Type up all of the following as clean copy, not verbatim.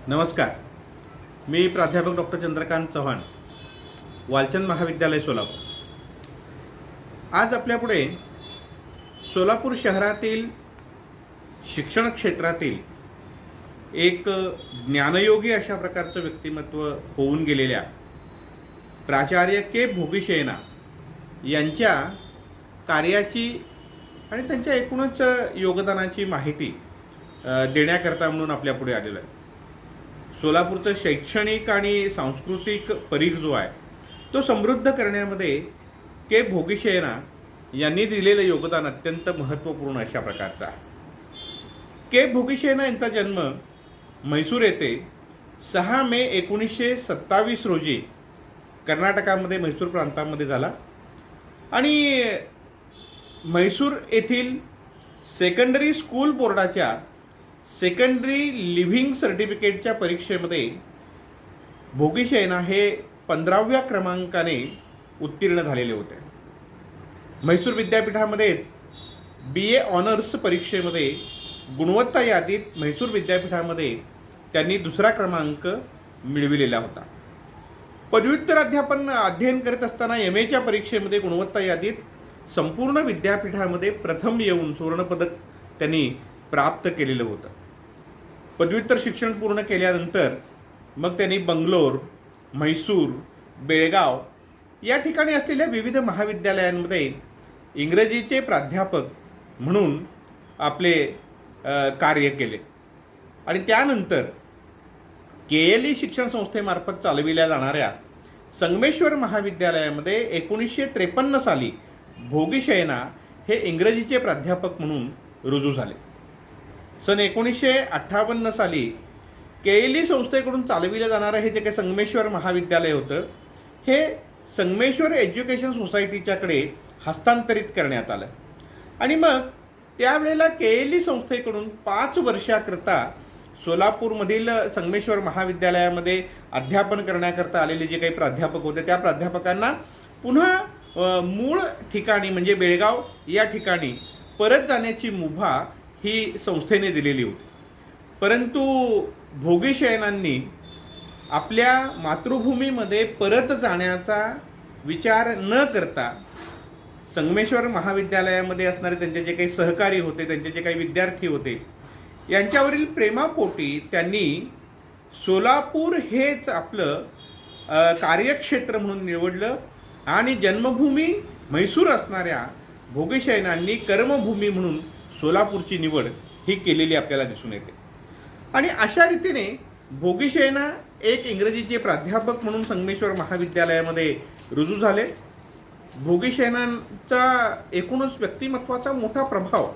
नमस्कार. मी प्राध्यापक डॉक्टर चंद्रकांत चव्हाण, वालचंद महाविद्यालय सोलापूर. आज आपल्यापुढे सोलापूर शहरातील शिक्षण क्षेत्रातील एक ज्ञानयोगी अशा प्रकारचं व्यक्तिमत्व होऊन गेलेल्या प्राचार्य के भोगीशेना यांच्या कार्याची आणि त्यांच्या एकूणच योगदानाची माहिती देण्याकरता म्हणून आपल्यापुढे आलेलं आहे. सोलापूरचं शैक्षणिक आणि सांस्कृतिक परीघ जो आहे तो समृद्ध करण्यामध्ये के भोगीशेना यांनी दिलेलं योगदान अत्यंत महत्त्वपूर्ण अशा प्रकारचं आहे. के भोगीशेना यांचा जन्म म्हैसूर येथे 6 मे 1927 रोजी कर्नाटकामध्ये म्हैसूर प्रांतामध्ये झाला आणि म्हैसूर येथील सेकंडरी स्कूल बोर्डाच्या सेकंडरी लिव्हिंग सर्टिफिकेटच्या परीक्षेमध्ये भोगीशेना हे 15व्या क्रमांकाने उत्तीर्ण झालेले होते. म्हैसूर विद्यापीठामध्येच BA ऑनर्स परीक्षेमध्ये गुणवत्ता यादीत म्हैसूर विद्यापीठामध्ये त्यांनी 2रा क्रमांक मिळविलेला होता. पदव्युत्तर अध्ययन करत असताना MA च्या परीक्षेमध्ये गुणवत्ता यादीत संपूर्ण विद्यापीठामध्ये प्रथम येऊन सुवर्णपदक त्यांनी प्राप्त केलेलं होतं. पदव्युत्तर शिक्षण पूर्ण केल्यानंतर मग त्यांनी बंगलोर, म्हैसूर, बेळगाव या ठिकाणी असलेल्या विविध महाविद्यालयांमध्ये इंग्रजीचे प्राध्यापक म्हणून आपले कार्य केले आणि त्यानंतर KLE शिक्षण संस्थेमार्फत चालविल्या जाणाऱ्या संगमेश्वर महाविद्यालयामध्ये 1953 साली भोगीशेना हे इंग्रजीचे प्राध्यापक म्हणून रुजू झाले. सन 1958 साली KLE संस्थेकडून चालविलं जाणारं हे जे काही संगमेश्वर महाविद्यालय होतं हे संगमेश्वर एज्युकेशन सोसायटीच्याकडे हस्तांतरित करण्यात आलं आणि मग त्यावेळेला KLE संस्थेकडून 5 वर्षाकरता सोलापूरमधील संगमेश्वर महाविद्यालयामध्ये अध्यापन करण्याकरता आलेले जे काही प्राध्यापक होते त्या प्राध्यापकांना पुन्हा मूळ ठिकाणी म्हणजे बेळगाव या ठिकाणी परत जाण्याची मुभा ही संस्थेने दिलेली होती. परंतु भोगीशेनांनी आपल्या मातृभूमीमध्ये परत जाण्याचा विचार न करता संगमेश्वर महाविद्यालयामध्ये असणारे त्यांचे जे काही सहकारी होते, त्यांचे जे काही विद्यार्थी होते यांच्यावरील प्रेमापोटी त्यांनी सोलापूर हेच आपलं कार्यक्षेत्र म्हणून निवडलं आणि जन्मभूमी म्हैसूर असणाऱ्या भोगीशेनांनी कर्मभूमी म्हणून सोलापूरची निवड ही केलेली आपल्याला दिसून येते. आणि अशा रीतीने भोगीशेना एक इंग्रजीचे प्राध्यापक म्हणून संगमेश्वर महाविद्यालयामध्ये रुजू झाले. भोगीशेनांचा एकूणच व्यक्तिमत्वाचा मोठा प्रभाव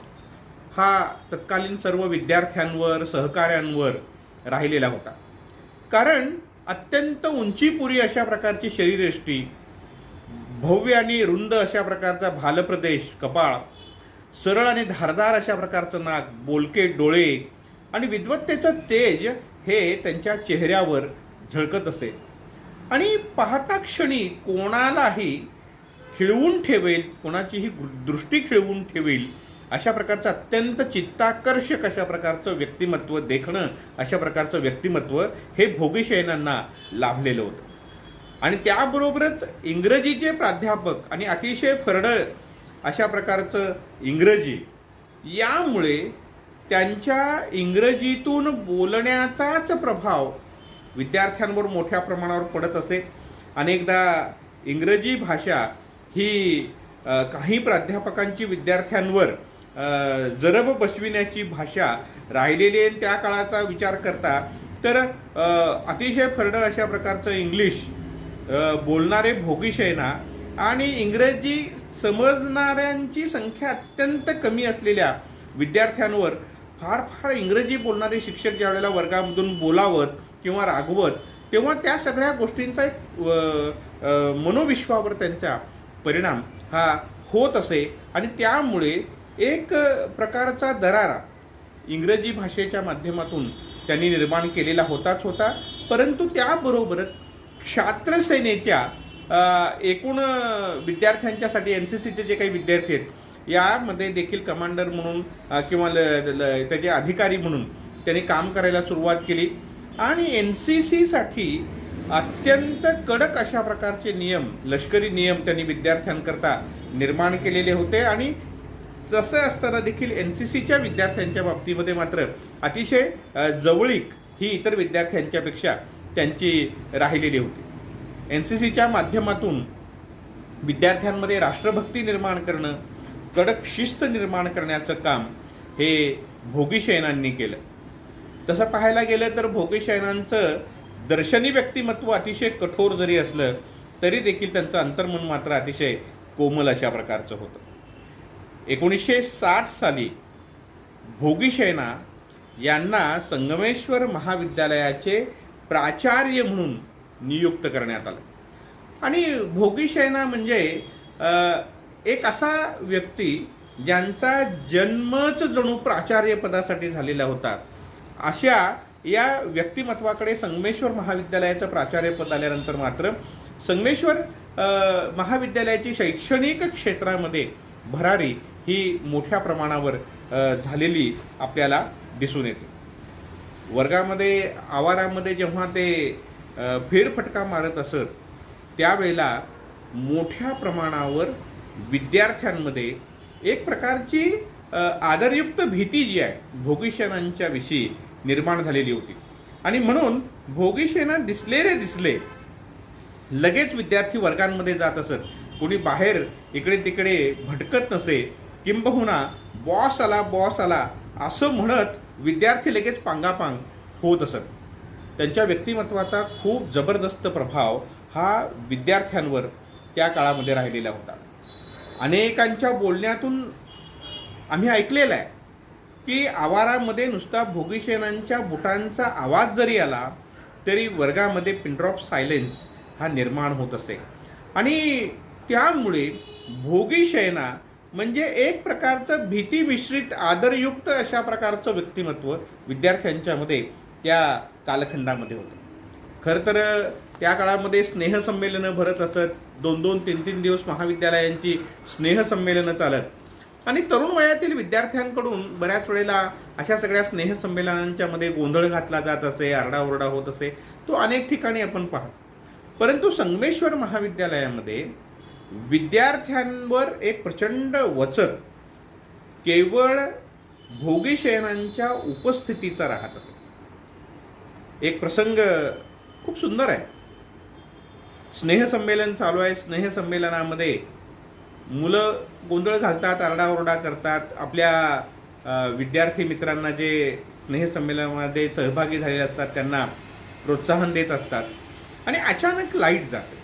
हा तत्कालीन सर्व विद्यार्थ्यांवर, सहकाऱ्यांवर राहिलेला होता. कारण अत्यंत उंचीपुरी अशा प्रकारची शरीरयष्टी, भव्य आणि रुंद अशा प्रकारचा भालप्रदेश, कपाळ, सरळ आणि धारदार अशा प्रकारचं नाक, बोलके डोळे आणि विद्वत्तेचं तेज हे त्यांच्या चेहऱ्यावर झळकत असे आणि पाहता क्षणी कोणालाही खिळवून ठेवेल, कोणाचीही दृष्टी खिळवून ठेवेल अशा प्रकारचं अत्यंत चित्ताकर्षक अशा प्रकारचं व्यक्तिमत्व देखणं, अशा प्रकारचं व्यक्तिमत्व हे भोगीशेनांना लाभलेलं होतं. आणि त्याबरोबरच इंग्रजीचे प्राध्यापक आणि अतिशय फरडं अशा प्रकारचं इंग्रजी, यामुळे त्यांच्या इंग्रजीतून बोलण्याचाच प्रभाव विद्यार्थ्यांवर मोठ्या प्रमाणावर पडत असे. अनेकदा इंग्रजी भाषा ही काही प्राध्यापकांची विद्यार्थ्यांवर जरब बसविण्याची भाषा राहिलेली आहे. त्या काळाचा विचार करता तर अतिशय फरडं अशा प्रकारचं इंग्लिश बोलणारे भोगीशेना आणि इंग्रजी समजणाऱ्यांची संख्या अत्यंत कमी असलेल्या विद्यार्थ्यांवर फार फार इंग्रजी बोलणारे शिक्षक ज्या वेळेला वर्गामधून बोलावत किंवा रागवत तेव्हा त्या सगळ्या गोष्टींचा एक मनोविश्वावर त्यांचा परिणाम हा होत असे आणि त्यामुळे एक प्रकारचा दरारा इंग्रजी भाषेच्या माध्यमातून त्यांनी निर्माण केलेला होता. परंतु त्याबरोबरच छात्रसेनेच्या एकूण विद्यार्थ्यांच्यासाठी NCCचे जे काही विद्यार्थी आहेत यामध्ये देखील कमांडर म्हणून किंवा त्याचे अधिकारी म्हणून त्यांनी काम करायला सुरुवात केली आणि NCC साठी अत्यंत कडक अशा प्रकारचे नियम, लष्करी नियम त्यांनी विद्यार्थ्यांकरता निर्माण केलेले होते. आणि तसं असताना देखील NCCच्या विद्यार्थ्यांच्या बाबतीमध्ये मात्र अतिशय जवळीक ही इतर विद्यार्थ्यांच्या पेक्षा त्यांची राहिलेली होती. NCCच्या माध्यमातून विद्यार्थ्यांमध्ये राष्ट्रभक्ती निर्माण करणं, कडक शिस्त निर्माण करण्याचं काम हे भोगी शयनांनी केलं. तसं पाहायला गेलं तर भोगी शयनांचं दर्शनी व्यक्तिमत्व अतिशय कठोर जरी असलं तरी देखील त्यांचं अंतर्मन मात्र अतिशय कोमल अशा प्रकारचं होतं. 1960 साली भोगी शयना यांना संगमेश्वर महाविद्यालयाचे प्राचार्य म्हणून नियुक्त करण्यात आलं. आणि भोगी शयना म्हणजे एक असा व्यक्ती ज्यांचा जन्मच जणू प्राचार्य पदासाठी झालेला होता. अशा या व्यक्तिमत्वाकडे संगमेश्वर महाविद्यालयाचं प्राचार्यपद आल्यानंतर मात्र संगमेश्वर महाविद्यालयाची शैक्षणिक क्षेत्रामध्ये भरारी ही मोठ्या प्रमाणावर झालेली आपल्याला दिसून येते. वर्गामध्ये आवारामध्ये जेव्हा ते फेरफटका मारत असत त्यावेळेला मोठ्या प्रमाणावर विद्यार्थ्यांमध्ये एक प्रकारची आदरयुक्त भीती जी आहे भोगी शयनांच्या विषयी निर्माण झालेली होती. आणि म्हणून भोगी शयना दिसले रे दिसले लगेच विद्यार्थी वर्गांमध्ये जात असत. कोणी बाहेर इकडे तिकडे भटकत नसे. किंबहुना बॉस आला असं म्हणत विद्यार्थी लगेच पांगापांग होत असत. त्यांच्या व्यक्तिमत्वाचा खूप जबरदस्त प्रभाव हा विद्यार्थ्यांवर त्या काळामध्ये राहिलेला होता. अनेकांच्या बोलण्यातून आम्ही ऐकलेलं आहे की आवारामध्ये नुसता भोगी शयनांच्या बुटांचा आवाज जरी आला तरी वर्गामध्ये पिन ड्रॉप सायलेन्स हा निर्माण होत असे. आणि त्यामुळे भोगी शयना म्हणजे एक प्रकारचं भीती मिश्रित आदरयुक्त अशा प्रकारचं व्यक्तिमत्व विद्यार्थ्यांच्या मध्ये त्या कालखंडामध्ये होतं. खरं तर त्या काळामध्ये स्नेहसंमेलनं भरत असत. 2-2, 3-3 दिवस महाविद्यालयांची स्नेहसंमेलनं चालत. आणि तरुण वयातील विद्यार्थ्यांकडून बऱ्याच वेळेला अशा सगळ्या स्नेहसंमेलनांच्या मध्ये गोंधळ घातला जात असे, आरडाओरडा होत असे. तो अनेक ठिकाणी आपण पाहतो. परंतु संगमेश्वर महाविद्यालयामध्ये विद्यार्थ्यांवर एक प्रचंड वचक केवळ भोगी शयनांच्या उपस्थितीचा राहत असे. एक प्रसंग खूप सुंदर आहे. स्नेहसंमेलन चालू आहे. स्नेहसंमेलनामध्ये मुलं गोंधळ घालतात, आरडाओरडा करतात. आपल्या विद्यार्थी मित्रांना जे स्नेहसंमेलनामध्ये सहभागी झालेले असतात त्यांना प्रोत्साहन देत असतात. आणि अचानक लाईट जाते.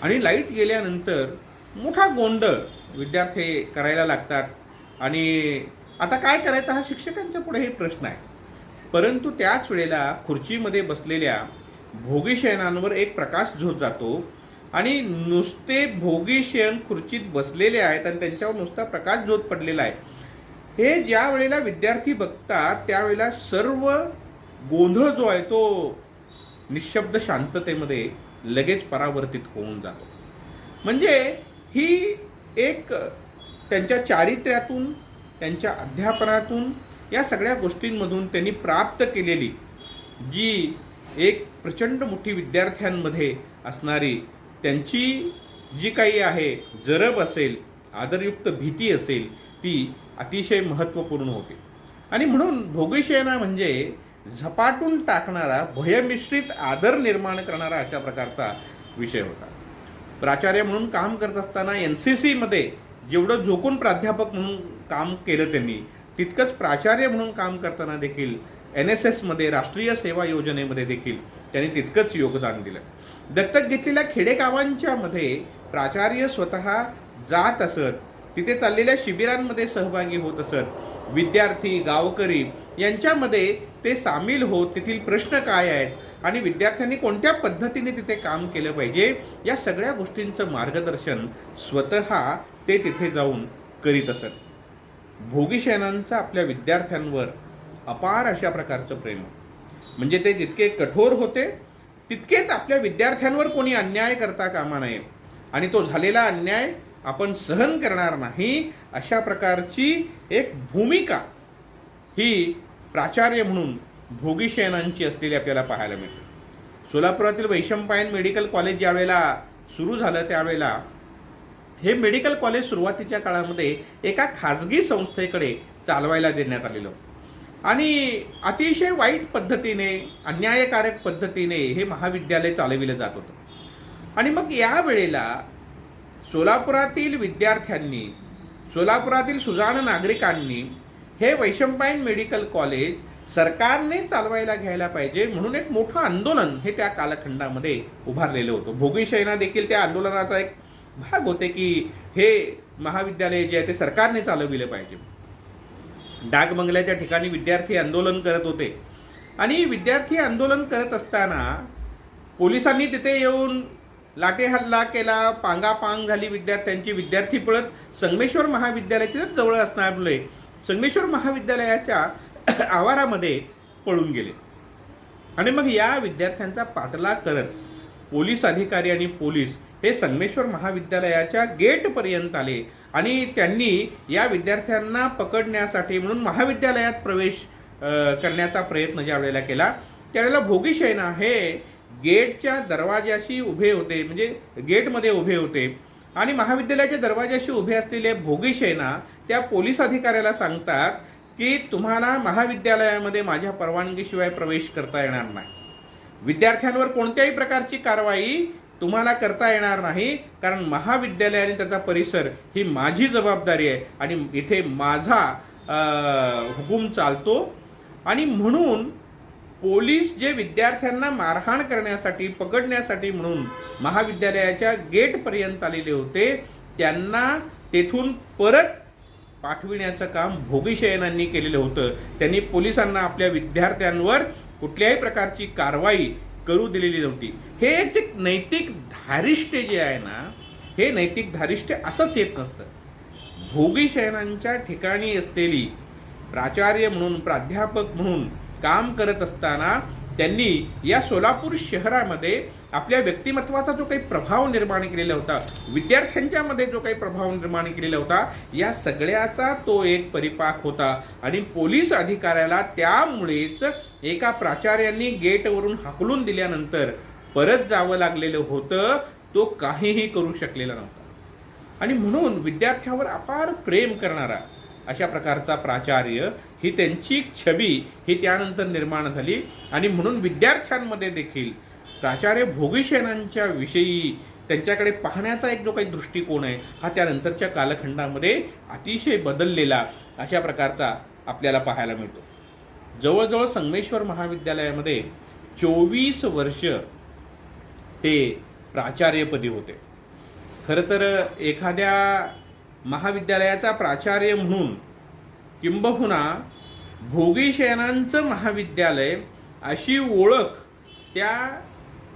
आणि लाईट गेल्यानंतर मोठा गोंधळ विद्यार्थी करायला लागतात. आणि आता काय करायचं हा शिक्षकांच्या पुढेही प्रश्न आहे. परंतु त्याच वेळेला खुर्चीमध्ये बसलेल्या भोगी शयनांवर एक प्रकाश झोत जातो. आणि नुसते भोगी शयन खुर्चीत बसलेले आहेत आणि त्यांच्यावर नुसता प्रकाश झोत पडलेला आहे. हे ज्या वेळेला विद्यार्थी बघतात त्यावेळेला सर्व गोंधळ जो आहे तो निशब्द शांततेमध्ये लगेच परावर्तित होऊन जातो. म्हणजे ही एक त्यांच्या चारित्र्यातून, त्यांच्या अध्यापनातून, या सगळ्या गोष्टींमधून त्यांनी प्राप्त केलेली जी एक प्रचंड मोठी विद्यार्थ्यांमध्ये असणारी त्यांची जी काही आहे जरब असेल, आदरयुक्त भीती असेल, ती अतिशय महत्त्वपूर्ण होती. आणि म्हणून भोगी शयना म्हणजे झपाटून टाकणारा, भयमिश्रित आदर निर्माण करणारा अशा प्रकारचा विषय होता. प्राचार्य म्हणून काम करत असताना NCC मध्ये जेवढं झोकून प्राध्यापक म्हणून काम केलं त्यांनी, तितकंच प्राचार्य म्हणून काम करताना देखील NSS मध्ये, राष्ट्रीय सेवा योजनेमध्ये देखील त्यांनी तितकंच योगदान दिलं. दत्तक घेतलेल्या खेडेगावांच्या मध्ये प्राचार्य स्वतः जात असत. तिथे चाललेल्या शिबिरांमध्ये सहभागी होत असत. विद्यार्थी, गावकरी यांच्यामध्ये ते सामील होत तेथील प्रश्न काय आहेत आणि विद्यार्थ्यांनी कोणत्या पद्धतीने तिथे काम केलं पाहिजे या सगळ्या गोष्टींचं मार्गदर्शन स्वतः ते तिथे जाऊन करीत असत. भोगी शयनांचं आपल्या विद्यार्थ्यांवर अपार अशा प्रकारचं प्रेम. म्हणजे ते जितके कठोर होते तितकेच आपल्या विद्यार्थ्यांवर कोणी अन्याय करता कामा नये आणि तो झालेला अन्याय आपण सहन करणार नाही अशा प्रकारची एक भूमिका ही प्राचार्य म्हणून भोगी शयनांची असलेली आपल्याला पाहायला मिळते. सोलापुरातील वैशंपायन मेडिकल कॉलेज ज्यावेळेला सुरू झालं त्यावेळेला हे मेडिकल कॉलेज सुरुवातीच्या काळामध्ये एका खाजगी संस्थेकडे चालवायला देण्यात आलेलं आणि अतिशय वाईट पद्धतीने, अन्यायकारक पद्धतीने हे महाविद्यालय चालविलं जात होतं. आणि मग या वेळेला सोलापुरातील विद्यार्थ्यांनी, सोलापुरातील सुजाण नागरिकांनी हे वैशंपायन मेडिकल कॉलेज सरकारने चालवायला घ्यायला पाहिजे म्हणून एक मोठं आंदोलन हे त्या कालखंडामध्ये उभारलेलं होतं. भोगी शयना देखील त्या आंदोलनाचा एक भाग होते की हे महाविद्यालय जे आहे ते सरकारने चालविले पाहिजे. डाक बंगल्याच्या ठिकाणी विद्यार्थी आंदोलन करत होते आणि विद्यार्थी आंदोलन करत असताना पोलिसांनी तिथे येऊन लाठीहल्ला केला, पांगापांग झाली विद्यार्थ्यांची. विद्यार्थी पळत संगमेश्वर महाविद्यालय तिथेच जवळ असल्यामुळे संगमेश्वर महाविद्यालयाच्या आवारामध्ये पळून गेले आणि मग या विद्यार्थ्यांचा पाठलाग करत पोलीस अधिकारी आणि पोलीस हे संगमेश्वर महाविद्यालयाच्या गेटपर्यंत आले आणि त्यांनी या विद्यार्थ्यांना पकडण्यासाठी म्हणून महाविद्यालयात प्रवेश करण्याचा प्रयत्न ज्या वेळेला केला त्यावेळेला भोगी शयना हे गेटच्या दरवाजाशी उभे होते, म्हणजे गेटमध्ये उभे होते आणि महाविद्यालयाच्या दरवाजाशी उभे असलेले भोगी शयना त्या पोलीस अधिकाऱ्याला सांगतात की तुम्हाला महाविद्यालयामध्ये माझ्या परवानगीशिवाय प्रवेश करता येणार नाही. विद्यार्थ्यांवर कोणत्याही प्रकारची कारवाई तुम्हाला करता येणार नाही, कारण महाविद्यालय आणि त्याचा परिसर ही माझी जबाबदारी आहे आणि इथे माझा हुकूम चालतो. आणि म्हणून पोलीस जे विद्यार्थ्यांना मारहाण करण्यासाठी, पकडण्यासाठी म्हणून महाविद्यालयाच्या गेटपर्यंत आलेले होते त्यांना तेथून परत पाठविण्याचं काम भोगी शयनांनी केलेलं होतं. त्यांनी पोलिसांना आपल्या विद्यार्थ्यांवर कुठल्याही प्रकारची कारवाई करू दिलेली नव्हती. हे एक नैतिक धारिष्ट्य जे आहे ना, हे नैतिक धारिष्ट्य असंच येत नसतं. भोगी शयनांच्या ठिकाणी असलेली प्राचार्य म्हणून, प्राध्यापक म्हणून काम करत असताना त्यांनी या सोलापूर शहरामध्ये आपल्या व्यक्तिमत्वाचा जो काही प्रभाव निर्माण केलेला होता, विद्यार्थ्यांच्या मध्ये जो काही प्रभाव निर्माण केलेला होता, या सगळ्याचा तो एक परिपाक होता. आणि पोलीस अधिकाऱ्याला त्यामुळेच एका प्राचार्यांनी गेटवरून हाकलून दिल्यानंतर परत जावं लागलेलं होतं, तो काहीही करू शकलेला नव्हता. आणि म्हणून विद्यार्थ्यावर अपार प्रेम करणारा अशा प्रकारचा प्राचार्य ही त्यांची छबी ही त्यानंतर निर्माण झाली. आणि म्हणून विद्यार्थ्यांमध्ये देखील प्राचार्य भोगी शयनांच्या विषयी त्यांच्याकडे पाहण्याचा एक जो काही दृष्टिकोन आहे हा त्यानंतरच्या कालखंडामध्ये अतिशय बदललेला अशा प्रकारचा आपल्याला पाहायला मिळतो. जवळजवळ संगमेश्वर महाविद्यालयामध्ये 24 वर्ष ते प्राचार्यपदी होते. खरं तर एखाद्या महाविद्यालयाचा प्राचार्य म्हणून किंबहुना भोगी शयनांचं महाविद्यालय अशी ओळख त्या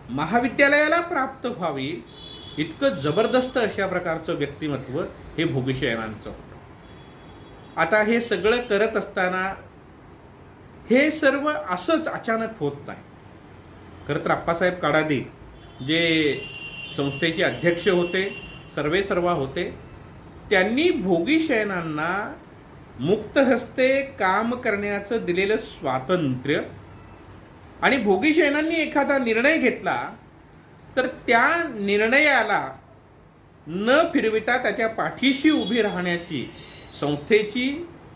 महाविद्यालयाला प्राप्त व्हावी इतकं जबरदस्त अशा प्रकारचं व्यक्तिमत्व हे भोगी शयनांचं होतं. आता हे सगळं करत असताना हे सर्व असंच अचानक होत नाही. खरं तर आप्पासाहेब काडादी जे संस्थेचे अध्यक्ष होते, सर्वेसर्वा होते, त्यांनी भोगी शयनांना मुक्त हस्ते काम करण्याचं दिलेलं स्वातंत्र्य आणि भोगी शयनांनी एखादा निर्णय घेतला तर त्या निर्णयाला न फिरविता त्याच्या पाठीशी उभी राहण्याची संस्थेची,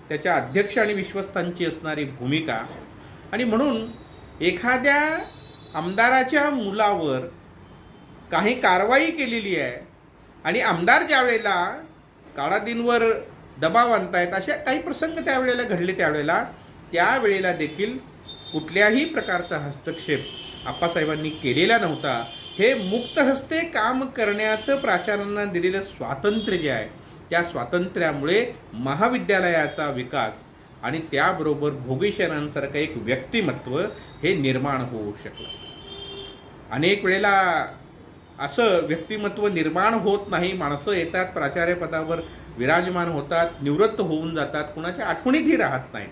त्याच्या अध्यक्ष आणि विश्वस्तांची असणारी भूमिका. आणि म्हणून एखाद्या आमदाराच्या मुलावर काही कारवाई केलेली आहे आणि आमदार ज्या वेळेला काडादींवर दबाव आणतायत अशा काही प्रसंग त्यावेळेला घडले, त्यावेळेला देखील कुठल्याही प्रकारचा हस्तक्षेप आप्पासाहेबांनी केलेला नव्हता. हे मुक्त हस्ते काम करण्याचं प्राचार्यांना दिलेलं स्वातंत्र्य जे आहे त्या स्वातंत्र्यामुळे महाविद्यालयाचा विकास आणि त्याबरोबर भोगी शयनांसारखं एक व्यक्तिमत्व हे निर्माण होऊ शकलं. अनेक वेळेला असं व्यक्तिमत्व निर्माण होत नाही. माणसं येतात, प्राचार्यपदावर विराजमान होतात, निवृत्त होऊन जातात, कुणाच्या आठवणीतही राहत नाही,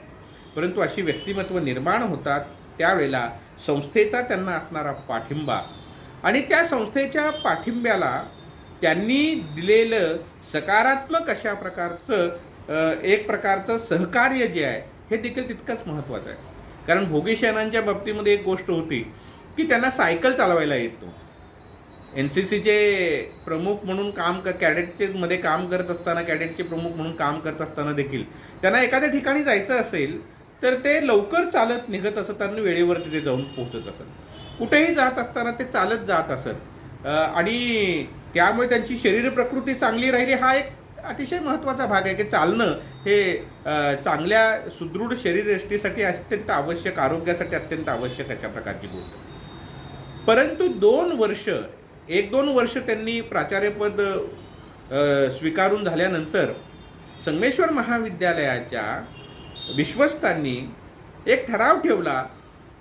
परंतु अशी व्यक्तिमत्व निर्माण होतात. त्यावेळेला संस्थेचा त्यांना असणारा पाठिंबा आणि त्या संस्थेच्या पाठिंब्याला त्यांनी दिलेलं सकारात्मक अशा प्रकारचं एक प्रकारचं सहकार्य जे आहे हे देखील तितकंच महत्त्वाचं आहे. कारण भोगीशयनांच्या बाबतीमध्ये एक गोष्ट होती की त्यांना सायकल चालवायला येत नव्हतं. NCCचे प्रमुख म्हणून कॅडेटचे मध्ये काम करत असताना, कॅडेटचे प्रमुख म्हणून काम करत असताना देखील त्यांना एखाद्या ठिकाणी जायचं असेल तर ते लवकर चालत निघत असत, त्यांनी वेळेवर तिथे जाऊन पोहोचत असत. कुठेही जात असताना ते चालत जात असत आणि त्यामुळे त्यांची शरीर प्रकृती चांगली राहिली. हा एक अतिशय महत्त्वाचा भाग आहे की चालणं हे चांगल्या सुदृढ शरीरयष्टीसाठी अत्यंत आवश्यक, आरोग्यासाठी अत्यंत आवश्यक अशा प्रकारची गोष्ट. परंतु 1-2 वर्ष त्यांनी प्राचार्यपद स्वीकारून झाल्यानंतर संगमेश्वर महाविद्यालयाच्या विश्वस्तांनी एक ठराव ठेवला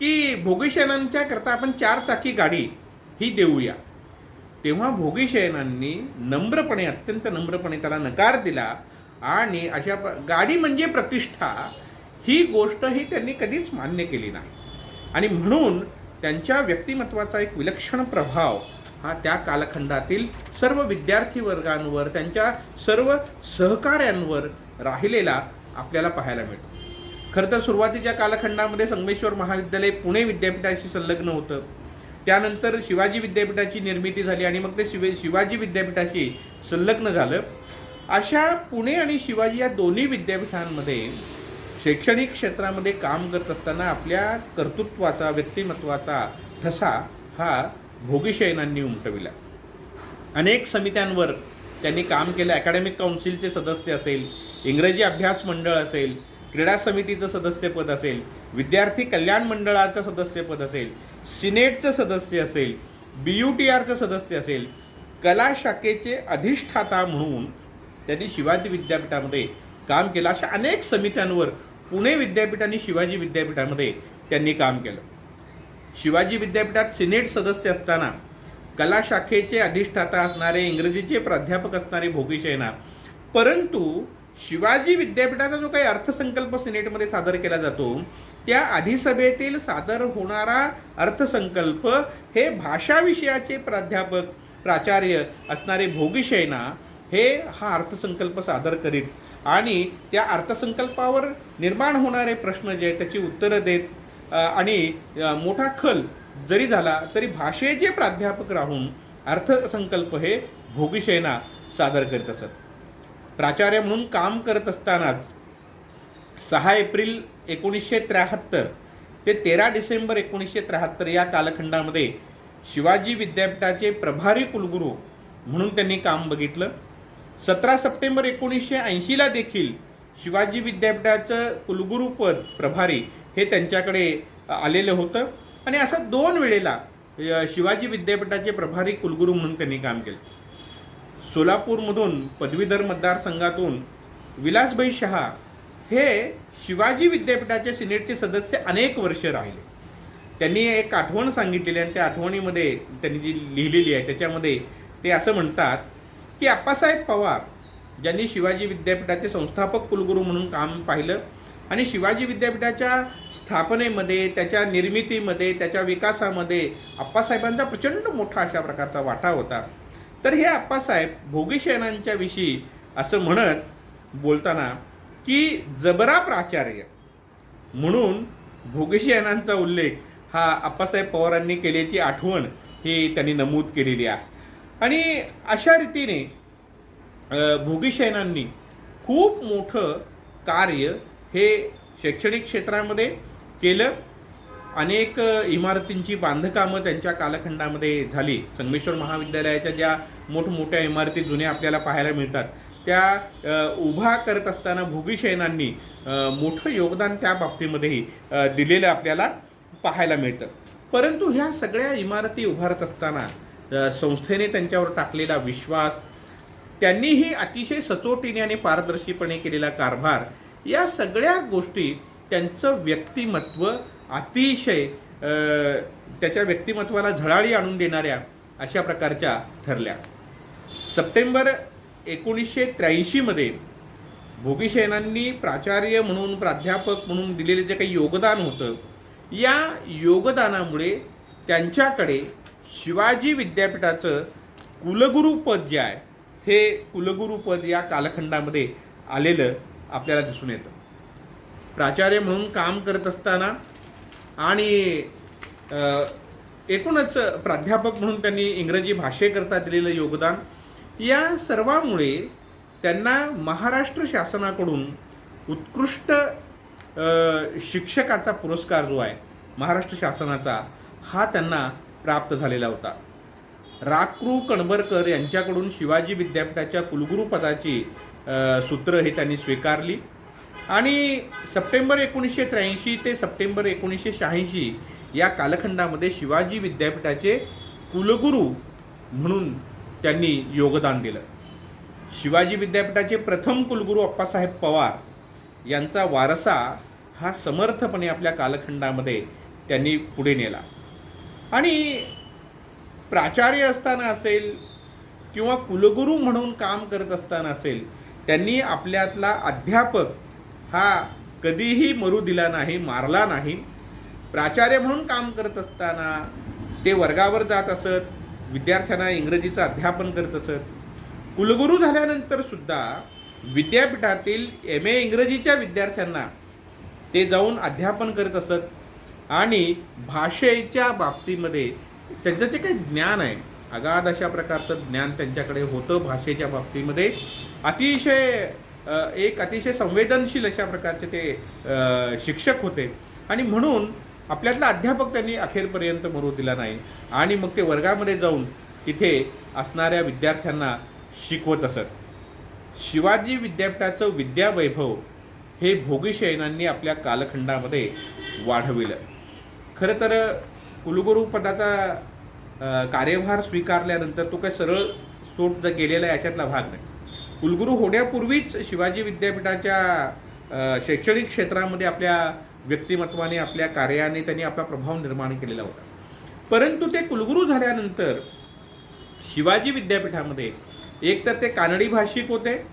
की भोगीशयनांच्या करता आपण 4 चाकी गाडी ही देऊया. तेव्हा भोगीशयनांनी नम्रपणे, अत्यंत नम्रपणे त्याला नकार दिला आणि अशा गाडी म्हणजे प्रतिष्ठा ही गोष्ट ही त्यांनी कधीच मान्य केली नाही. आणि म्हणून त्यांच्या व्यक्तिमत्वाचा एक विलक्षण प्रभाव हा त्या कालखंडातील सर्व विद्यार्थी वर्गांवर, त्यांच्या सर्व सहकाऱ्यांवर राहिलेला आपल्याला पाहायला मिळतो. खरं तर सुरुवातीच्या कालखंडामध्ये संगमेश्वर महाविद्यालय पुणे विद्यापीठाशी संलग्न होतं. त्यानंतर शिवाजी विद्यापीठाची निर्मिती झाली आणि मग ते शिवाजी विद्यापीठाशी संलग्न झालं. अशा पुणे आणि शिवाजी या दोन्ही विद्यापीठांमध्ये शैक्षणिक क्षेत्रामध्ये काम करत असताना आपल्या कर्तृत्वाचा, व्यक्तिमत्वाचा ठसा हा भोगीशयनांनी उमटविला. अनेक समित्यांवर त्यांनी काम केलं. अकॅडमिक काउन्सिलचे सदस्य असेल, इंग्रजी अभ्यास मंडळ असेल, क्रीडा समितीचं सदस्यपद असेल, विद्यार्थी कल्याण मंडळाचं सदस्यपद असेल, सिनेटचं सदस्य असेल, BUTRचं सदस्य असेल, कला शाखेचे अधिष्ठाता म्हणून त्यांनी शिवाजी विद्यापीठामध्ये काम केलं. अशा अनेक समित्यांवर पुणे विद्यापीठ आणि शिवाजी विद्यापीठामध्ये त्यांनी काम केलं. शिवाजी विद्यापीठात सिनेट सदस्य असताना कला शाखेचे अधिष्ठाता असणारे, इंग्रजीचे प्राध्यापक असणारे भोगीशयना, परंतु शिवाजी विद्यापीठाचा जो काही अर्थसंकल्प सिनेटमध्ये सादर केला जातो त्या अधिसभेतील सादर होणारा अर्थसंकल्प हे भाषा विषयाचे प्राचार्य असणारे भोगीशयना हे हा अर्थसंकल्प सादर करीत आणि त्या अर्थसंकल्पावर निर्माण होणारे प्रश्न जे आहेत त्याची उत्तरं देत आणि मोठा खल जरी झाला तरी भाषेचे प्राध्यापक राहून अर्थसंकल्प हे भोगीशयना सादर करीत असत. प्राचार्य म्हणून काम करत असतानाच 6 एप्रिल 1973 ते 13 डिसेंबर 1973 या कालखंडामध्ये शिवाजी विद्यापीठाचे प्रभारी कुलगुरू म्हणून त्यांनी काम बघितलं. 17 सप्टेंबर 1980ला देखील शिवाजी विद्यापीठाचं कुलगुरूपद प्रभारी हे त्यांच्याकडे आलेलं होतं आणि असं 2 वेळेला शिवाजी विद्यापीठाचे प्रभारी कुलगुरू म्हणून त्यांनी काम केलं. सोलापूरमधून पदवीधर मतदारसंघातून विलासभाई शहा हे शिवाजी विद्यापीठाचे सिनेटचे सदस्य अनेक वर्ष राहिले. त्यांनी एक आठवण सांगितलेली आणि त्या आठवणीमध्ये त्यांनी जी लिहिलेली आहे त्याच्यामध्ये ते असं म्हणतात की अप्पासाहेब पवार ज्यांनी शिवाजी विद्यापीठाचे संस्थापक कुलगुरू म्हणून काम पाहिलं आणि शिवाजी विद्यापीठाच्या स्थापनेमध्ये, त्याच्या निर्मितीमध्ये, त्याच्या विकासामध्ये अप्पासाहेबांचा प्रचंड मोठा अशा प्रकारचा वाटा होता. तर हे अप्पासाहेब भोगीशयनांच्या विषयी असं म्हणत बोलताना की जबरा प्राचार्य म्हणून भोगीशयनांचा उल्लेख हा अप्पासाहेब पवारांनी केल्याची आठवण ही त्यांनी नमूद केलेली आहे. आणि अशा रीतीने भोगीशयनांनी खूप मोठं कार्य हे शैक्षणिक क्षेत्रामध्ये केलं. अनेक इमारतींची बांधकामं त्यांच्या कालखंडामध्ये झाली. संगमेश्वर महाविद्यालयाच्या ज्या मोठमोठ्या इमारती जुन्या आपल्याला पाहायला मिळतात त्या उभा करत असताना भोगीशयनांनी मोठं योगदान त्या बाबतीमध्येही दिलेलं आपल्याला पाहायला मिळतं. परंतु ह्या सगळ्या इमारती उभारत असताना संस्थेने त्यांच्यावर टाकलेला विश्वास, त्यांनीही अतिशय सचोटीने आणि पारदर्शीपणे केलेला कारभार, या सगळ्या गोष्टी त्यांचं व्यक्तिमत्व अतिशय त्याच्या व्यक्तिमत्वाला झळाळी आणून देणाऱ्या अशा प्रकारच्या ठरल्या. सप्टेंबर 1983 मध्ये भोगीशयनांनी प्राचार्य म्हणून, प्राध्यापक म्हणून दिलेले जे काही योगदान होतं, या योगदानामुळे त्यांच्याकडे शिवाजी विद्यापीठाचं कुलगुरूपद जे आहे हे कुलगुरूपद या कालखंडामध्ये आलेलं आपल्याला दिसून येतं. प्राचार्य म्हणून काम करत असताना आणि एकूणच प्राध्यापक म्हणून त्यांनी इंग्रजी भाषेकरता दिलेलं योगदान, या सर्वामुळे त्यांना महाराष्ट्र शासनाकडून उत्कृष्ट शिक्षकाचा पुरस्कार जो आहे महाराष्ट्र शासनाचा, हा त्यांना प्राप्त झालेला होता. रा.कृ. कणबरकर यांच्याकडून शिवाजी विद्यापीठाच्या कुलगुरू पदाची सूत्र हे त्यांनी स्वीकारली आणि सप्टेंबर 1983 ते सप्टेंबर 1986 या कालखंडामध्ये शिवाजी विद्यापीठाचे कुलगुरू म्हणून त्यांनी योगदान दिलं. शिवाजी विद्यापीठाचे प्रथम कुलगुरू अप्पासाहेब पवार यांचा वारसा हा समर्थपणे आपल्या कालखंडामध्ये त्यांनी पुढे नेला. आणि प्राचार्य असताना असेल किंवा कुलगुरू म्हणून काम करत असताना असेल, त्यांनी आपल्यातला अध्यापक हा कधीही मरू दिला नाही, मारला नाही. प्राचार्य म्हणून काम करत असताना ते वर्गावर जात असत, विद्यार्थ्यांना इंग्रजीचं अध्यापन करत असत. कुलगुरू झाल्यानंतर सुद्धा विद्यापीठातील MA इंग्रजीच्या विद्यार्थ्यांना ते जाऊन अध्यापन करत असत आणि भाषेच्या बाबतीमध्ये त्यांचं जे काही ज्ञान आहे, अगाध अशा प्रकारचं ज्ञान त्यांच्याकडे होतं. भाषेच्या बाबतीमध्ये अतिशय संवेदनशील अशा प्रकारचे ते शिक्षक होते आणि म्हणून आपल्यातला अध्यापक त्यांनी अखेरपर्यंत मरू दिला नाही आणि मग ते वर्गामध्ये जाऊन तिथे असणाऱ्या विद्यार्थ्यांना शिकवत असत. शिवाजी विद्यापीठाचं विद्यावैभव हे भोगीशयनांनी आपल्या कालखंडामध्ये वाढविलं. खरं तर कुलगुरू पदाचा कार्यभार स्वीकारल्यानंतर तो काही सरळ सोट गेलेला आहे अशातला भाग नाही. कुलगुरू होण्यापूर्वीच शिवाजी विद्यापीठाच्या शैक्षणिक क्षेत्रामध्ये आपल्या व्यक्तिमत्वाने, आपल्या कार्याने त्यांनी आपला प्रभाव निर्माण केलेला होता. परंतु ते कुलगुरू झाल्यानंतर शिवाजी विद्यापीठामध्ये एक तर ते कानडी भाषिक होते,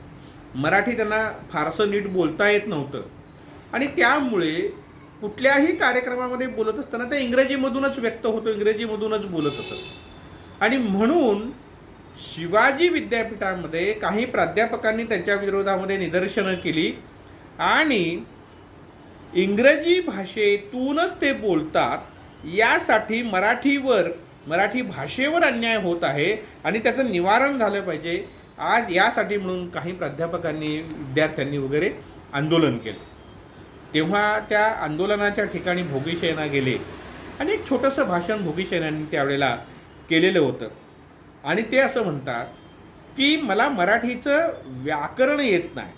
मराठी त्यांना फारसं नीट बोलता येत नव्हतं आणि त्यामुळे कुठल्याही कार्यक्रमामध्ये बोलत असताना ते इंग्रजीमधूनच व्यक्त होतं, इंग्रजीमधूनच बोलत असत. आणि म्हणून शिवाजी विद्यापीठामध्ये काही प्राध्यापकांनी त्यांच्या विरोधामध्ये निदर्शनं केली आणि इंग्रजी भाषेतूनच ते बोलतात, यासाठी मराठी भाषेवर अन्याय होत आहे आणि त्याचं निवारण झालं पाहिजे. आज यासाठी म्हणून काही प्राध्यापकांनी, विद्यार्थ्यांनी वगैरे आंदोलन केलं. तेव्हा त्या आंदोलनाच्या ठिकाणी भोगीशयना गेले आणि एक छोटंसं भाषण भोगीशयनांनी त्यावेळेला केलेलं होतं आणि ते असं म्हणतात की मला मराठीचं व्याकरण येत नाही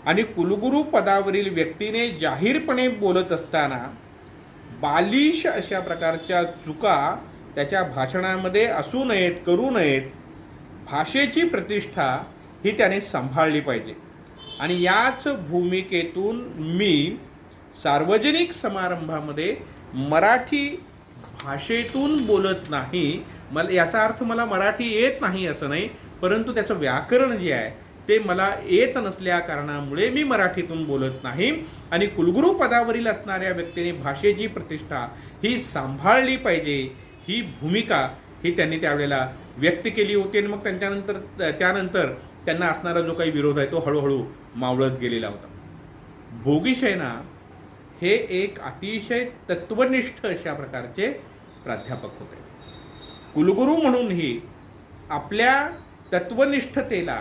आणि कुलगुरू पदावरील व्यक्तीने जाहीरपणे बोलत असताना बालिश अशा प्रकारच्या चुका त्याच्या भाषणामध्ये असू नयेत, करू नयेत. भाषेची प्रतिष्ठा ही त्याने सांभाळली पाहिजे आणि याच भूमिकेतून मी सार्वजनिक समारंभामध्ये मराठी भाषेतून बोलत नाही. याचा अर्थ मला मराठी येत नाही असं नाही, परंतु त्याचं व्याकरण जे आहे ते मला येत नसल्या कारणामुळे मी मराठीतून बोलत नाही आणि कुलगुरू पदावरील असणाऱ्या व्यक्तीने भाषेची प्रतिष्ठा ही सांभाळली पाहिजे, ही भूमिका ही त्यांनी त्यावेळेला व्यक्त केली होती. आणि मग त्यानंतर त्यांना असणारा जो काही विरोध आहे तो हळूहळू मावळत गेलेला होता. भोगीशयना हे एक अतिशय तत्वनिष्ठ अशा प्रकारचे प्राध्यापक होते. कुलगुरू म्हणूनही आपल्या तत्वनिष्ठतेला,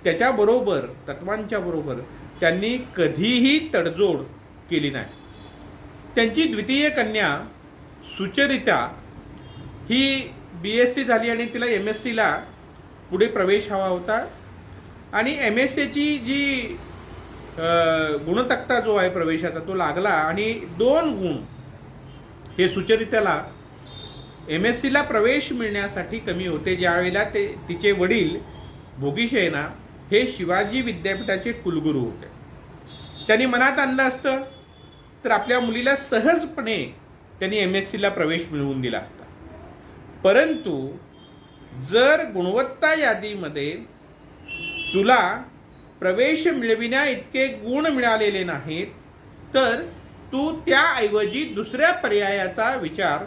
त्याच्याबरोबर तत्वांच्या बरोबर त्यांनी कधीही तडजोड केली नाही. त्यांची द्वितीय कन्या सुचरिता ही BSc झाली आणि तिला MScला पुढे प्रवेश हवा होता आणि MScची जी गुणतक्ता जो आहे प्रवेशाचा तो लागला आणि 2 गुण हे सुचरिताला MScला प्रवेश मिळण्यासाठी कमी होते. ज्यावेळेला तिचे वडील भोगीशयना हे शिवाजी विद्यापीठाचे कुलगुरू होते. त्यांनी मनात आणलं असतं तर आपल्या मुलीला सहजपणे त्यांनी MScला प्रवेश मिळवून दिला असता. परंतु जर गुणवत्ता यादीमध्ये तुला प्रवेश मिळविण्या इतके गुण मिळालेले नाहीत तर तू त्याऐवजी दुसऱ्या पर्यायाचा विचार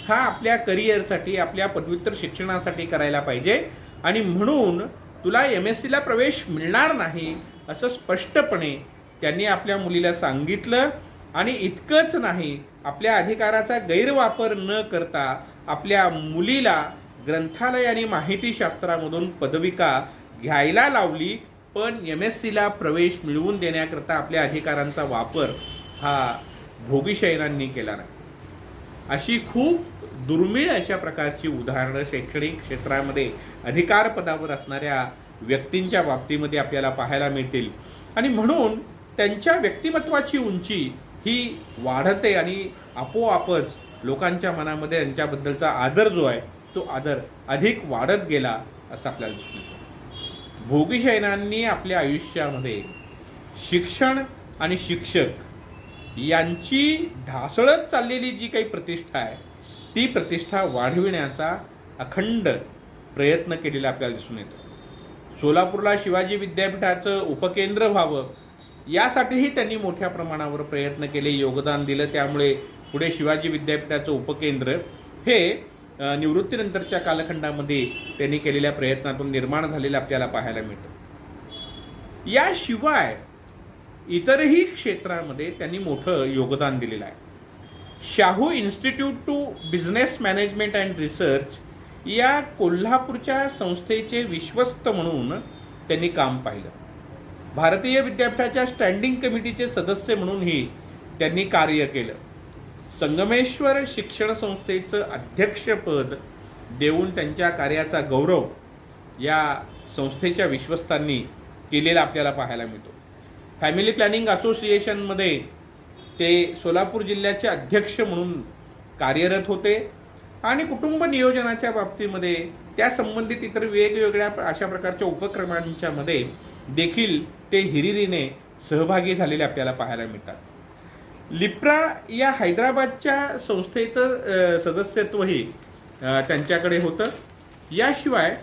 हा आपल्या करिअरसाठी, आपल्या पदव्युत्तर शिक्षणासाठी करायला पाहिजे आणि म्हणून तुला MScला प्रवेश मिळणार नाही असं स्पष्टपणे त्यांनी आपल्या मुलीला सांगितलं आणि इतकंच नाही, आपल्या अधिकाराचा गैरवापर न करता आपल्या मुलीला ग्रंथालय आणि माहितीशास्त्रामधून पदविका घ्यायला लावली, पण MSc प्रवेश मिळवून देण्याकरता आपल्या अधिकारांचा वापर हा भोगीशयनांनी केला नाही. अशी खूप दुर्मिळ अशा प्रकारची उदाहरणं शैक्षणिक क्षेत्रामध्ये अधिकार पदावर असणाऱ्या व्यक्तींच्या बाबतीमध्ये आपल्याला पाहायला मिळतील. आणि म्हणून त्यांच्या व्यक्तिमत्वाची उंची ही वाढते आणि आपोआपच लोकांच्या मनामध्ये त्यांच्याबद्दलचा आदर जो आहे तो आदर अधिक वाढत गेला असं आपल्याला दिसून येतं. भोगीशयनांनी आपल्या आयुष्यामध्ये शिक्षण आणि शिक्षक यांची ढासळत चाललेली जी काही प्रतिष्ठा आहे ती प्रतिष्ठा वाढविण्याचा अखंड प्रयत्न केलेला आपल्याला दिसून येतो. सोलापूरला शिवाजी विद्यापीठाचं उपकेंद्र व्हावं यासाठीही त्यांनी मोठ्या प्रमाणावर प्रयत्न केले, योगदान दिलं. त्यामुळे पुढे शिवाजी विद्यापीठाचं उपकेंद्र हे निवृत्तीनंतरच्या कालखंडामध्ये त्यांनी केलेल्या प्रयत्नातून निर्माण झालेलं आपल्याला पाहायला मिळतं. याशिवाय इतरही क्षेत्रामध्ये त्यांनी मोठं योगदान दिलेलं आहे. Shahu institute to business management and research या कोल्हापूरच्या संस्थेचे विश्वस्त म्हणून त्यांनी काम पाहिलं. भारतीय विद्यापीठाच्या स्टँडिंग कमिटीचे सदस्य म्हणूनही त्यांनी कार्य केलं. संगमेश्वर शिक्षण संस्थेचं अध्यक्षपद देऊन त्यांच्या कार्याचा गौरव या संस्थेच्या विश्वस्तांनी केलेला आपल्याला पाहायला मिळतो. फॅमिली प्लॅनिंग असोसिएशनमध्ये ते सोलापूर जिल्ह्याचे अध्यक्ष म्हणून कार्यरत होते आणि कुटुंब नियोजनाच्या बाबतीमध्ये त्या संबंधित इतर वेगवेगळ्या अशा प्रकारच्या उपक्रमांच्या मध्ये देखील ते हिरिरीने सहभागी झालेले आपल्याला पाहायला मिळतात. लिप्रा या हैदराबादच्या संस्थेचं सदस्यत्वही त्यांच्याकडे होतं. याशिवाय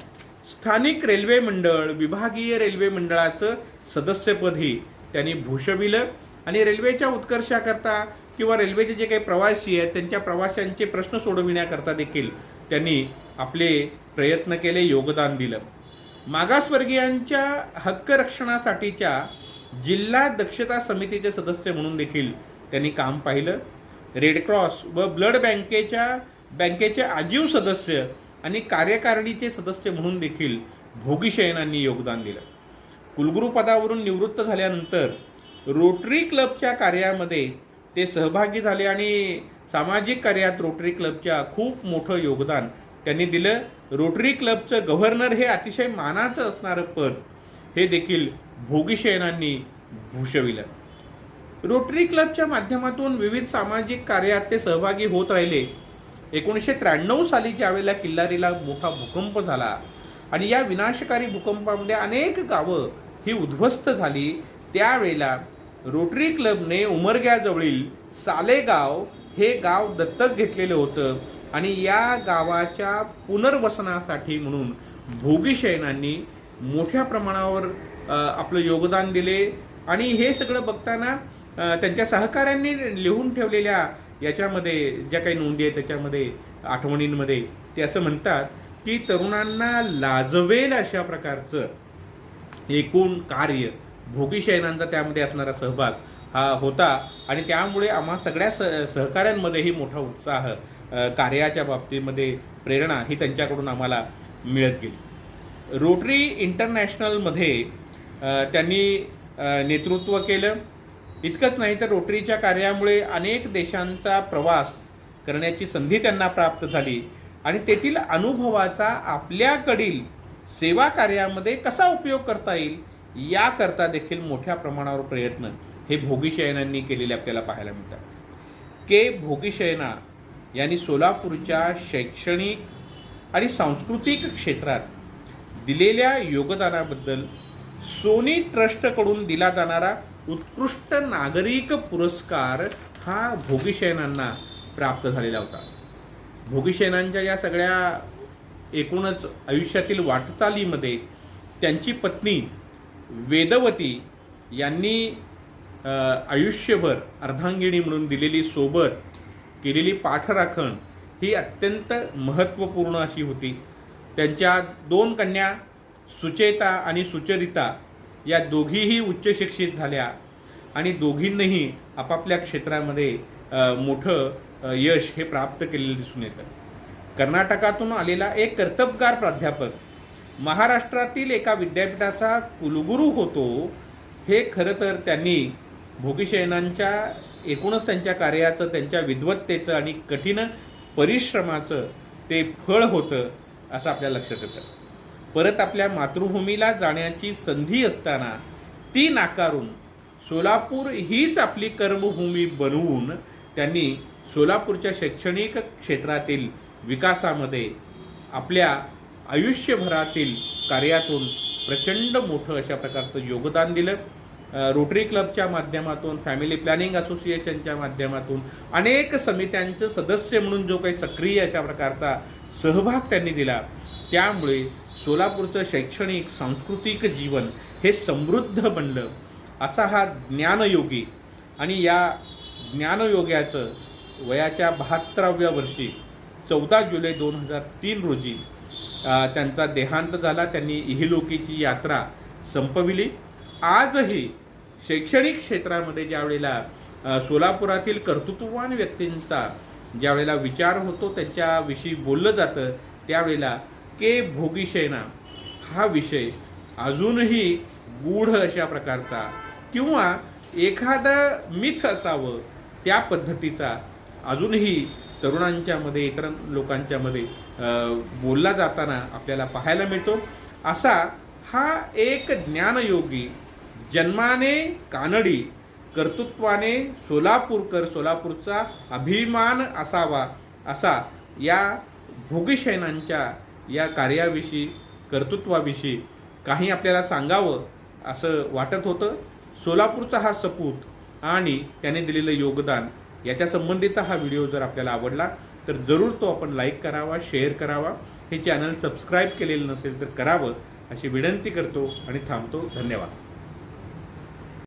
स्थानिक रेल्वे मंडळ, विभागीय रेल्वे मंडळाचं सदस्यपदही त्यांनी भूषविलं आणि रेल्वेच्या उत्कर्षाकरता किंवा रेल्वेचे जे काही प्रवासी आहेत त्यांच्या प्रवाशांचे प्रश्न सोडविण्याकरता देखील त्यांनी आपले प्रयत्न केले, योगदान दिलं. मागासवर्गीयांच्या हक्क रक्षणासाठीच्या जिल्हा दक्षता समितीचे सदस्य म्हणून देखील त्यांनी काम पाहिलं. रेडक्रॉस व ब्लड बँकेचे आजीव सदस्य आणि कार्यकारिणीचे सदस्य म्हणून देखील भोगीशयनांनी योगदान दिलं. कुलगुरू पदावरून निवृत्त झाल्यानंतर रोटरी क्लबच्या कार्यामध्ये ते सहभागी झाले आणि सामाजिक कार्यात रोटरी क्लबच्या खूप मोठं योगदान त्यांनी दिलं. रोटरी क्लबचं गव्हर्नर हे अतिशय मानाचं असणारं पद हे देखील भोगीशयनांनी भूषविलं. रोटरी क्लबच्या माध्यमातून विविध सामाजिक कार्यात ते सहभागी होत राहिले. 1993 साली ज्यावेळेला किल्लारीला मोठा भूकंप झाला आणि या विनाशकारी भूकंपामध्ये अनेक गावं ही उद्ध्वस्त झाली, त्यावेळेला रोटरी क्लबने उमरग्याजवळील सालेगाव हे गाव दत्तक घेतलेलं होतं आणि या गावाच्या पुनर्वसनासाठी म्हणून भोगीशयनांनी मोठ्या प्रमाणावर आपलं योगदान दिले. आणि हे सगळं बघताना त्यांच्या सहकाऱ्यांनी लिहून ठेवलेल्या याच्यामध्ये ज्या काही नोंदी आहेत त्याच्यामध्ये आठवणींमध्ये ते असं म्हणतात की तरुणांना लाजवेल अशा प्रकारचं एकूण कार्य भोगीशयनांचा त्यामध्ये असणारा सहभाग हा होता आणि त्यामुळे आम्हा सगळ्या सहकाऱ्यांमध्येही मोठा उत्साह, कार्याच्या बाबतीमध्ये प्रेरणा ही त्यांच्याकडून आम्हाला मिळत गेली. रोटरी इंटरनॅशनलमध्ये त्यांनी नेतृत्व केलं. इतकंच नाही तर रोटरीच्या कार्यामुळे अनेक देशांचा प्रवास करण्याची संधी त्यांना प्राप्त झाली आणि तेथील अनुभवाचा आपल्याकडील सेवा कार्यामध्ये कसा उपयोग करता येईल याकरता देखील मोठ्या प्रमाणावर प्रयत्न हे भोगीशयनांनी केलेले आपल्याला पाहायला मिळतात. के भोगीशयना यांनी सोलापूरच्या शैक्षणिक आणि सांस्कृतिक क्षेत्रात दिलेल्या योगदानाबद्दल सोनी ट्रस्टकडून दिला जाणारा उत्कृष्ट नागरिक पुरस्कार हा भोगीशयनांना प्राप्त झालेला होता. भोगीशयनांच्या या सगळ्या एकूणच आयुष्यातील वाटचालीमध्ये त्यांची पत्नी वेदवती यांनी आयुष्यभर अर्धांगिनी म्हणून दिलेली सोबत, केलेली पाठराखण ही अत्यंत महत्त्वपूर्ण अशी होती. त्यांच्या 2 कन्या सुचेता आणि सुचरिता या दोघीही उच्च शिक्षित झाल्या. आणि दोघींनीही आपापल्या क्षेत्रामध्ये मोठं यश हे प्राप्त केलेलं दिसून येतं. कर्नाटकातून आलेला एक कर्तबगार प्राध्यापक महाराष्ट्रातील एका विद्यापीठाचा कुलगुरू होतो, हे खरं तर त्यांनी भोगीशयनांच्या एकूणच त्यांच्या कार्याचं, त्यांच्या विद्वत्तेचं आणि कठीण परिश्रमाचं ते फळ होतं असं आपल्या लक्षात येतं. परत आपल्या मातृभूमीला जाण्याची संधी असताना ती नाकारून सोलापूर हीच आपली कर्मभूमी बनवून त्यांनी सोलापूरच्या शैक्षणिक क्षेत्रातील विकासामध्ये आपल्या आयुष्यभरातील कार्यातून प्रचंड मोठं अशा प्रकारचं योगदान दिलं. रोटरी क्लबच्या माध्यमातून, फॅमिली प्लॅनिंग असोसिएशनच्या माध्यमातून, अनेक समित्यांचे सदस्य म्हणून जो काही सक्रिय अशा प्रकारचा सहभाग त्यांनी दिला, त्यामुळे सोलापूरचं शैक्षणिक सांस्कृतिक जीवन हे समृद्ध बनलं. असा हा ज्ञानयोगी, आणि या ज्ञानयोग्याचं वयाच्या 72व्या वर्षी 14 जुलै 2003 रोजी त्यांचा देहांत झाला. त्यांनी इहलोकीची यात्रा संपविली. आजही शैक्षणिक क्षेत्रामध्ये ज्या वेळेला सोलापुरातील कर्तृत्ववान व्यक्तींचा ज्या वेळेला विचार होतो, त्यांच्याविषयी बोललं जातं, त्यावेळेला के भोगीशयना हा विषय अजूनही गूढ अशा प्रकारचा किंवा एखादं मिथ असावं त्या पद्धतीचा अजूनही तरुणांच्या मध्ये, इतर लोकांच्या मध्ये बोलला जाताना आपल्याला पाहायला मिळतो. असा हा एक ज्ञानयोगी, जन्माने कानडी, कर्तृत्वाने सोलापूरकर, सोलापूरचा अभिमान असावा, असा या भोगीशयनांच्या या कार्याविषयी, कर्तृत्वाविषयी काही आपल्याला सांगावं असं वाटत होतं. सोलापूरचा हा सपूत आणि त्याने दिलेलं योगदान याच्या संबंधीचा हा व्हिडिओ जर आपल्याला आवडला तर जरूर तो आपण लाईक करावा, शेअर करावा. हे चॅनल सबस्क्राईब केलेलं नसेल तर करावं अशी विनंती करतो आणि थांबतो. धन्यवाद.